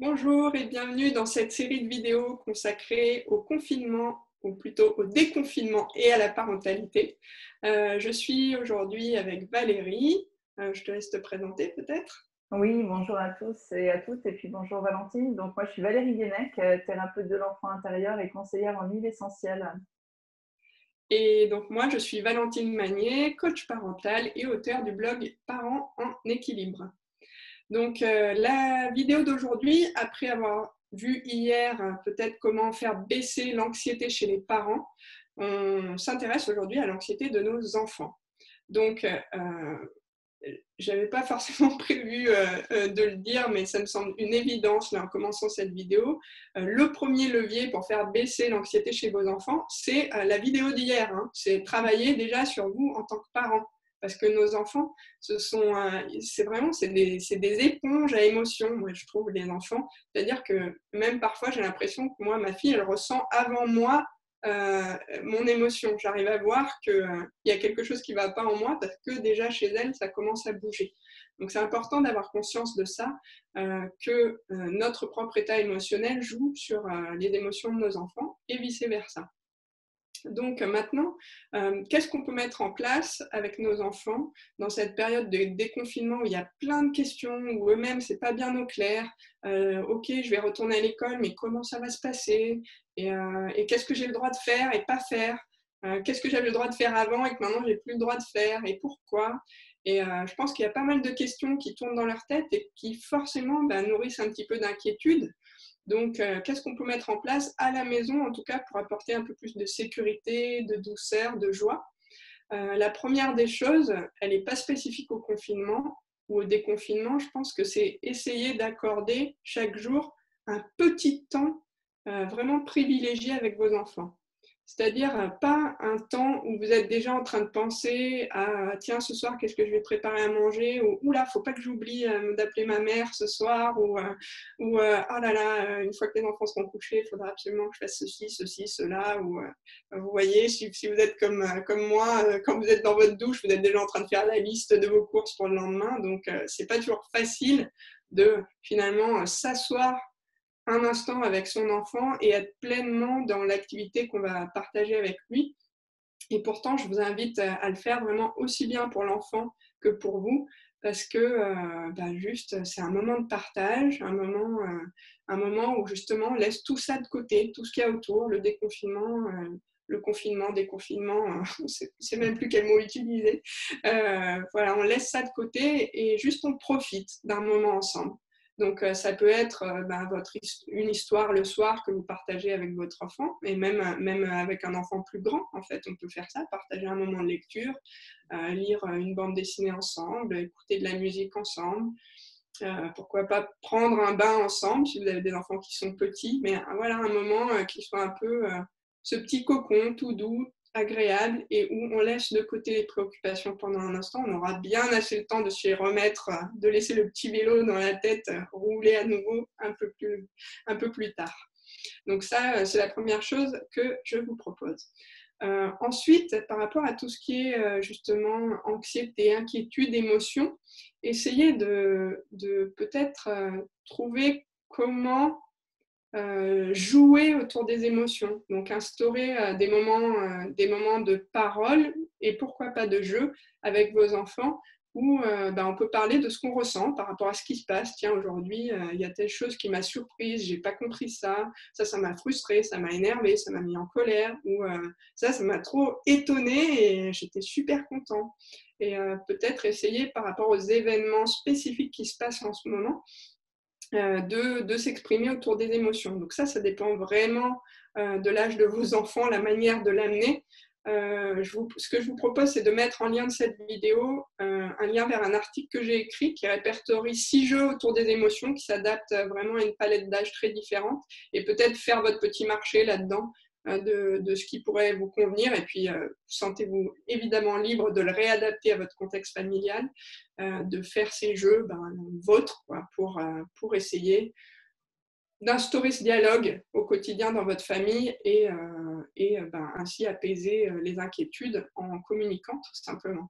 Bonjour et bienvenue dans cette série de vidéos consacrée au confinement, ou plutôt au déconfinement et à la parentalité. Je suis aujourd'hui avec Valérie. Je te laisse te présenter peut-être. Oui, bonjour à tous et à toutes, et puis bonjour Valentine. Donc moi je suis Valérie Guénec, thérapeute de l'enfant intérieur et conseillère en huile essentielle. Et donc moi, je suis Valentine Magnier, coach parental et auteure du blog Parents en équilibre. Donc la vidéo d'aujourd'hui, après avoir vu hier peut-être comment faire baisser l'anxiété chez les parents, on s'intéresse aujourd'hui à l'anxiété de nos enfants. Donc j'avais pas forcément prévu de le dire, mais ça me semble une évidence là en commençant cette vidéo. Le premier levier pour faire baisser l'anxiété chez vos enfants, c'est la vidéo d'hier. C'est travailler déjà sur vous en tant que parent. Parce que nos enfants, c'est des éponges à émotions, moi je trouve, les enfants. C'est-à-dire que même parfois, j'ai l'impression que moi, ma fille, elle ressent avant moi mon émotion. J'arrive à voir qu'il y a quelque chose qui ne va pas en moi parce que déjà chez elle, ça commence à bouger. Donc c'est important d'avoir conscience de ça, que notre propre état émotionnel joue sur les émotions de nos enfants et vice-versa. Donc maintenant, qu'est-ce qu'on peut mettre en place avec nos enfants dans cette période de déconfinement où il y a plein de questions, où eux-mêmes, c'est pas bien au clair. Ok, je vais retourner à l'école, mais comment ça va se passer et qu'est-ce que j'ai le droit de faire et pas faire. Qu'est-ce que j'avais le droit de faire avant et que maintenant, j'ai plus le droit de faire et pourquoi. Et je pense qu'il y a pas mal de questions qui tournent dans leur tête et qui forcément nourrissent un petit peu d'inquiétude. Donc, qu'est-ce qu'on peut mettre en place à la maison, en tout cas, pour apporter un peu plus de sécurité, de douceur, de joie? La première des choses, elle n'est pas spécifique au confinement ou au déconfinement. Je pense que c'est essayer d'accorder chaque jour un petit temps vraiment privilégié avec vos enfants. C'est-à-dire pas un temps où vous êtes déjà en train de penser à tiens, ce soir, qu'est-ce que je vais préparer à manger, ou oula, faut pas que j'oublie d'appeler ma mère ce soir, ou oh là là, une fois que les enfants seront couchés, il faudra absolument que je fasse ceci, cela, ou vous voyez, si vous êtes comme moi, quand vous êtes dans votre douche, vous êtes déjà en train de faire la liste de vos courses pour le lendemain, donc c'est pas toujours facile de finalement s'asseoir un instant avec son enfant et être pleinement dans l'activité qu'on va partager avec lui. Et pourtant, je vous invite à le faire vraiment aussi bien pour l'enfant que pour vous, parce que juste, c'est un moment de partage, un moment où justement on laisse tout ça de côté, tout ce qu'il y a autour, le déconfinement, le confinement, déconfinement, on sait même plus quel mot utiliser. Voilà, on laisse ça de côté et juste on profite d'un moment ensemble. Donc, ça peut être une histoire le soir que vous partagez avec votre enfant, et même avec un enfant plus grand, en fait, on peut faire ça, partager un moment de lecture, lire une bande dessinée ensemble, écouter de la musique ensemble. Pourquoi pas prendre un bain ensemble si vous avez des enfants qui sont petits, mais voilà un moment qui soit un peu ce petit cocon tout doux, agréable et où on laisse de côté les préoccupations pendant un instant. On aura bien assez le temps de s'y remettre, de laisser le petit vélo dans la tête rouler à nouveau un peu plus tard. Donc ça, c'est la première chose que je vous propose. Ensuite, par rapport à tout ce qui est justement anxiété, inquiétude, émotion, essayez de peut-être trouver comment jouer autour des émotions. Donc instaurer des moments de parole et pourquoi pas de jeu avec vos enfants où on peut parler de ce qu'on ressent par rapport à ce qui se passe. Tiens, aujourd'hui, il y a telle chose qui m'a surprise, j'ai pas compris ça m'a frustré, ça m'a énervé, ça m'a mis en colère, ou ça m'a trop étonné et j'étais super content. Et peut-être essayer par rapport aux événements spécifiques qui se passent en ce moment, de s'exprimer autour des émotions. Donc ça dépend vraiment de l'âge de vos enfants, la manière de l'amener. Ce que je vous propose, c'est de mettre en lien de cette vidéo un lien vers un article que j'ai écrit qui répertorie 6 jeux autour des émotions qui s'adaptent vraiment à une palette d'âge très différente et peut-être faire votre petit marché là-dedans de ce qui pourrait vous convenir. Et puis, sentez-vous évidemment libre de le réadapter à votre contexte familial, de faire ces jeux vôtres quoi, pour essayer d'instaurer ce dialogue au quotidien dans votre famille et ainsi apaiser les inquiétudes en communiquant tout simplement.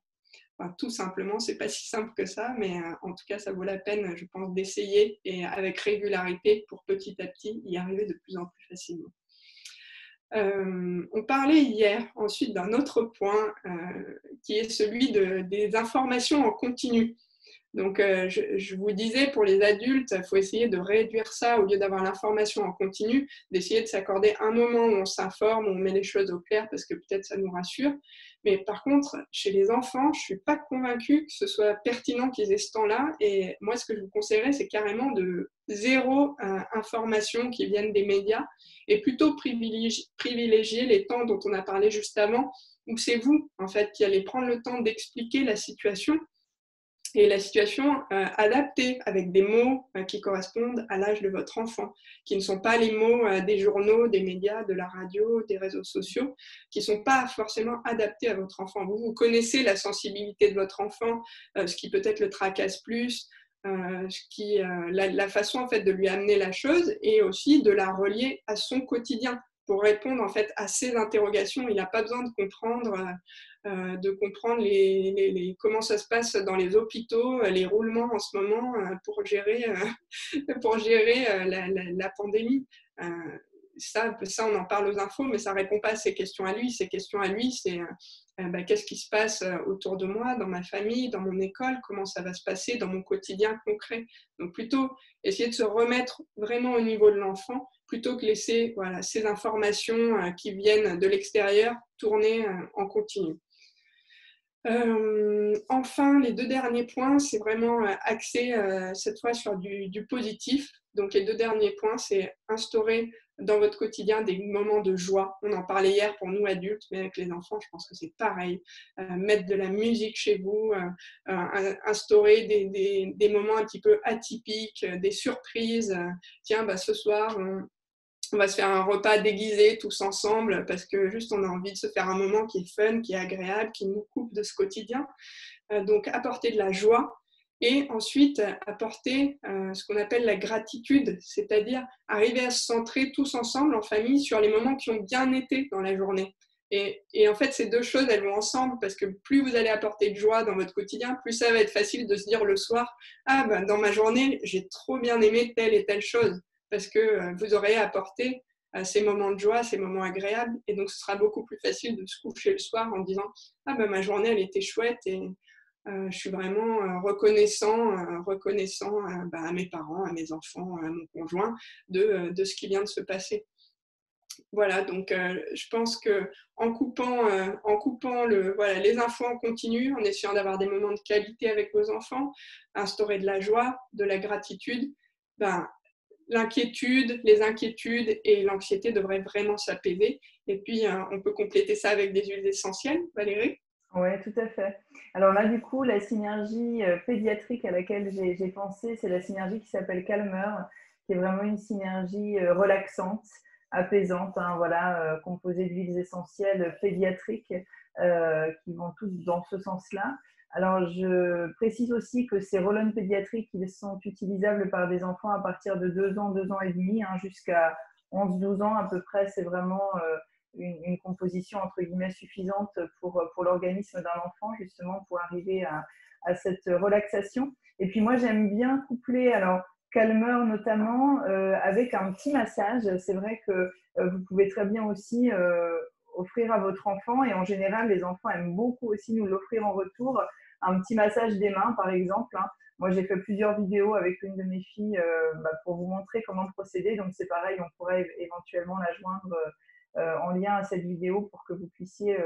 Enfin, tout simplement, c'est pas si simple que ça, mais en tout cas, ça vaut la peine, je pense, d'essayer et avec régularité pour petit à petit y arriver de plus en plus facilement. On parlait hier ensuite d'un autre point qui est celui des informations en continu. Donc, je vous disais, pour les adultes, il faut essayer de réduire ça au lieu d'avoir l'information en continu, d'essayer de s'accorder un moment où on s'informe, où on met les choses au clair parce que peut-être ça nous rassure. Mais par contre, chez les enfants, je ne suis pas convaincue que ce soit pertinent qu'ils aient ce temps-là. Et moi, ce que je vous conseillerais, c'est carrément de zéro information qui viennent des médias et plutôt privilégier les temps dont on a parlé juste avant, où c'est vous, en fait, qui allez prendre le temps d'expliquer la situation et la situation adaptée avec des mots qui correspondent à l'âge de votre enfant, qui ne sont pas les mots des journaux, des médias, de la radio, des réseaux sociaux, qui ne sont pas forcément adaptés à votre enfant. Vous connaissez la sensibilité de votre enfant, ce qui peut-être le tracasse plus, la façon en fait, de lui amener la chose et aussi de la relier à son quotidien. Pour répondre en fait à ces interrogations, il n'a pas besoin de comprendre comment ça se passe dans les hôpitaux, les roulements en ce moment pour gérer la pandémie. Ça, on en parle aux infos, mais ça ne répond pas à ses questions à lui. Ses questions à lui, c'est qu'est-ce qui se passe autour de moi, dans ma famille, dans mon école, comment ça va se passer dans mon quotidien concret. Donc plutôt essayer de se remettre vraiment au niveau de l'enfant, plutôt que laisser ces informations qui viennent de l'extérieur tourner en continu. Enfin, les deux derniers points, c'est vraiment axé cette fois sur du positif. Donc les deux derniers points, c'est instaurer dans votre quotidien des moments de joie. On en parlait hier pour nous adultes, mais avec les enfants, je pense que c'est pareil. Mettre de la musique chez vous, instaurer des moments un petit peu atypiques, des surprises. Tiens, ce soir, on va se faire un repas déguisé tous ensemble parce que juste on a envie de se faire un moment qui est fun, qui est agréable, qui nous coupe de ce quotidien. Donc apporter de la joie et ensuite apporter ce qu'on appelle la gratitude, c'est-à-dire arriver à se centrer tous ensemble en famille sur les moments qui ont bien été dans la journée. Et en fait, ces deux choses, elles vont ensemble parce que plus vous allez apporter de joie dans votre quotidien, plus ça va être facile de se dire le soir, dans ma journée, j'ai trop bien aimé telle et telle chose. Parce que vous aurez apporté ces moments de joie, ces moments agréables. Et donc, ce sera beaucoup plus facile de se coucher le soir en disant « ma journée, elle était chouette et je suis vraiment reconnaissant à mes parents, à mes enfants, à mon conjoint de ce qui vient de se passer. » Voilà, donc je pense qu'en coupant les infos en continu, en essayant d'avoir des moments de qualité avec vos enfants, instaurer de la joie, de la gratitude, l'inquiétude, les inquiétudes et l'anxiété devraient vraiment s'apaiser. Et puis, on peut compléter ça avec des huiles essentielles. Valérie ? Oui, tout à fait. Alors là, du coup, la synergie pédiatrique à laquelle j'ai pensé, c'est la synergie qui s'appelle Calmer, qui est vraiment une synergie relaxante, apaisante, composée d'huiles essentielles pédiatriques qui vont toutes dans ce sens-là. Alors, je précise aussi que ces roll-on pédiatriques, ils sont utilisables par des enfants à partir de 2 ans, 2 ans et demi, jusqu'à 11-12 ans à peu près. C'est vraiment une composition entre guillemets suffisante pour l'organisme d'un enfant, justement, pour arriver à cette relaxation. Et puis moi, j'aime bien coupler, alors, Calmer notamment, avec un petit massage. C'est vrai que vous pouvez très bien aussi offrir à votre enfant, et en général, les enfants aiment beaucoup aussi nous l'offrir en retour, un petit massage des mains, par exemple. Moi, j'ai fait plusieurs vidéos avec une de mes filles pour vous montrer comment procéder. Donc, c'est pareil, on pourrait éventuellement la joindre en lien à cette vidéo pour que vous puissiez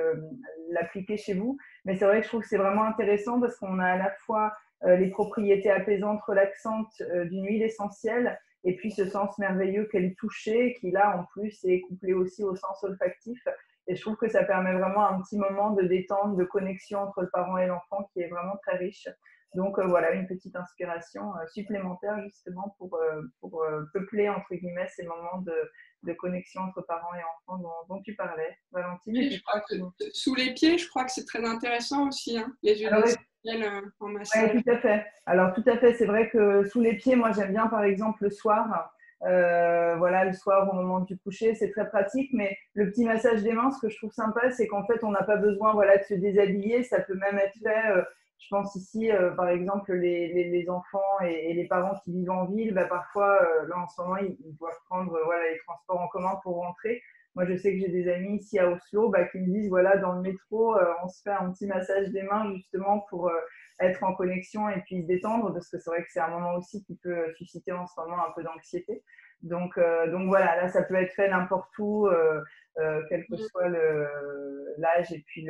l'appliquer chez vous. Mais c'est vrai que je trouve que c'est vraiment intéressant parce qu'on a à la fois les propriétés apaisantes, relaxantes d'une huile essentielle et puis ce sens merveilleux qu'est le toucher qui là en plus est couplé aussi au sens olfactif. Et je trouve que ça permet vraiment un petit moment de détente, de connexion entre le parent et l'enfant qui est vraiment très riche. Donc voilà, une petite inspiration supplémentaire justement pour peupler entre guillemets ces moments de connexion entre parents et enfants dont tu parlais, Valentine. Oui, je crois que sous les pieds, je crois que c'est très intéressant aussi, les huiles essentielles en massage. Oui, tout à fait. Alors tout à fait, c'est vrai que sous les pieds, moi j'aime bien par exemple le soir. Le soir au moment du coucher, c'est très pratique, mais le petit massage des mains, ce que je trouve sympa, c'est qu'en fait on n'a pas besoin de se déshabiller, ça peut même être fait Je pense ici, par exemple, les enfants et les parents qui vivent en ville, bah, parfois, là en ce moment, ils doivent prendre voilà, les transports en commun pour rentrer. Moi, je sais que j'ai des amis ici à Oslo bah, qui me disent, voilà, dans le métro, on se fait un petit massage des mains justement pour être en connexion et puis se détendre, parce que c'est vrai que c'est un moment aussi qui peut susciter en ce moment un peu d'anxiété. Donc voilà, là, ça peut être fait n'importe où, quel que soit l'âge et puis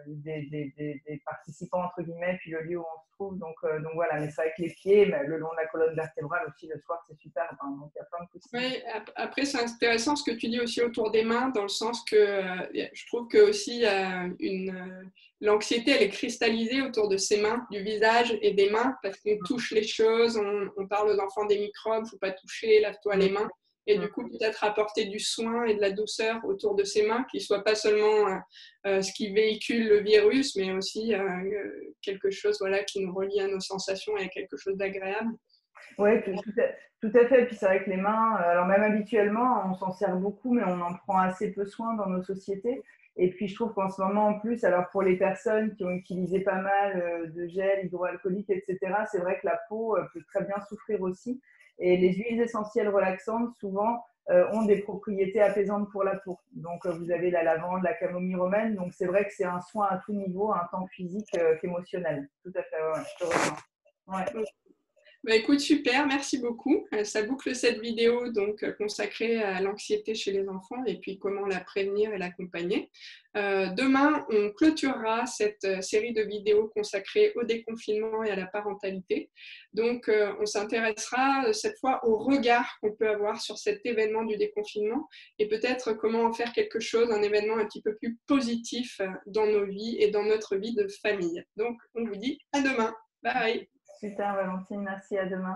des participants, entre guillemets, puis le lieu où on se trouve. Donc voilà, mais c'est vrai que les pieds, mais le long de la colonne vertébrale aussi, le soir, c'est super. Enfin, donc il y a plein de possibilités. Oui, après, c'est intéressant ce que tu dis aussi autour des mains, dans le sens que je trouve que aussi l'anxiété, elle est cristallisée autour de ses mains, du visage et des mains, parce qu'on touche les choses, on parle aux enfants des microbes, il ne faut pas toucher, lave-toi les mains. Et du coup, peut-être apporter du soin et de la douceur autour de ses mains, qui ne soit pas seulement ce qui véhicule le virus, mais aussi quelque chose voilà, qui nous relie à nos sensations et à quelque chose d'agréable. Oui, tout à fait. Puis c'est vrai que les mains, alors même habituellement, on s'en sert beaucoup, mais on en prend assez peu soin dans nos sociétés. Et puis je trouve qu'en ce moment, en plus, alors pour les personnes qui ont utilisé pas mal de gel hydroalcoolique, etc., c'est vrai que la peau peut très bien souffrir aussi. Et les huiles essentielles relaxantes, souvent, ont des propriétés apaisantes pour la peau. Donc vous avez la lavande, la camomille romaine. Donc c'est vrai que c'est un soin à tout niveau, un tant physique qu'émotionnel. Tout à fait, ouais, je te rejoins. Ouais. Bah, écoute, super, merci beaucoup. Ça boucle cette vidéo donc consacrée à l'anxiété chez les enfants et puis comment la prévenir et l'accompagner. Demain, on clôturera cette série de vidéos consacrées au déconfinement et à la parentalité. Donc, on s'intéressera cette fois au regard qu'on peut avoir sur cet événement du déconfinement et peut-être comment en faire quelque chose, un événement un petit peu plus positif dans nos vies et dans notre vie de famille. Donc, on vous dit à demain. Bye! Super, Valentine. Merci. À demain.